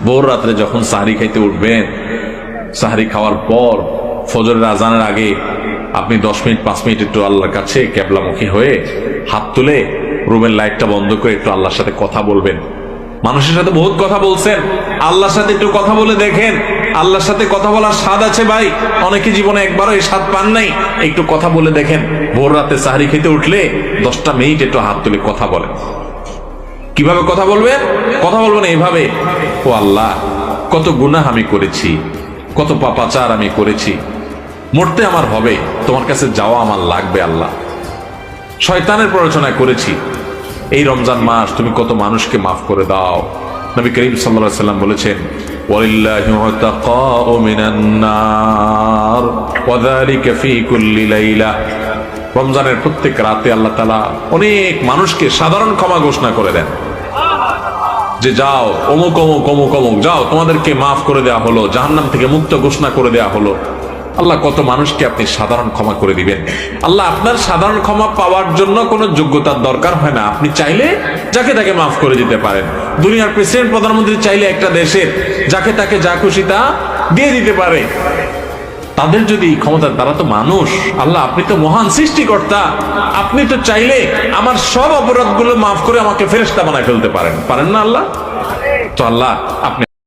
ভোর রাত্রে যখন সাহরি খাইতে উঠবেন, সাহরি খাওয়ার পর ফজরের আজানের আগে আপনি 10 মিনিট 5 মিনিট একটু আল্লাহর কাছে কেবলামুখী হয়ে হাত তুলে রুমের লাইটটা বন্ধ করে একটু আল্লাহর সাথে কথা বলবেন। মানুষের সাথে বহুত কথা বলছেন, আল্লাহর সাথে একটু কথা বলে দেখেন। আল্লাহর সাথে কথা বলার স্বাদ আছে ভাই, অনেকে জীবনে একবারও এই স্বাদ পান নাই। একটু কথা বলে দেখেন। ভোর রাতে সাহরি খেতে উঠলে 10টা মিনিট একটু হাত তুলে কথা বলেন। কিভাবে কথা বলবেন? কথা বলবেন এইভাবে, ও আল্লাহ, কত গুনাহ আমি করেছি, কত পাপাচার আমি করেছি, মরতে আমার হবে, তোমার কাছে যাওয়া আমার লাগবে আল্লাহ। শয়তানের প্ররোচনা করেছি, এই রমজান মাস তুমি কত মানুষকে মাফ করে দাও। নবী করিম সাল্লাল্লাহু আলাইহি ওয়াসাল্লাম বলেছেন, ওয়ালিল্লাহি উতাকাউ মিনান নার ওয়া যালিকা ফি কুল্লি লাইলা। রমজানের প্রত্যেক রাতে আল্লাহ তাআলা অনেক মানুষকে সাধারণ ক্ষমা ঘোষণা করে দেন, যে যাও অমুক অমুক অমুক অমুক, যাও তোমাদেরকে মাফ করে দেওয়া হলো, জাহান্নাম থেকে মুক্ত ঘোষণা করে দেওয়া হলো। আল্লাহ কত মানুষকে আপনি সাধারণ ক্ষমা করে দিবেন। আল্লাহ আপনার সাধারণ ক্ষমা পাওয়ার জন্য কোনো যোগ্যতার দরকার হয় না, আপনি চাইলে যাকে তাকে মাফ করে দিতে পারেন। দুনিয়ার প্রেসিডেন্ট প্রধানমন্ত্রী চাইলে একটা দেশের যাকে তাকে যা খুশি তা দিয়ে দিতে পারে। তাদের যদি ক্ষমতা, তারা তো মানুষ। আল্লাহ আপনি তো মহান সৃষ্টিকর্তা, আপনি তো চাইলে আমার সব অপরাধগুলো মাফ করে আমাকে ফেরেশতা বানায় ফেলতে পারেন, পারেন না আল্লাহ? তো আল্লাহ আপনি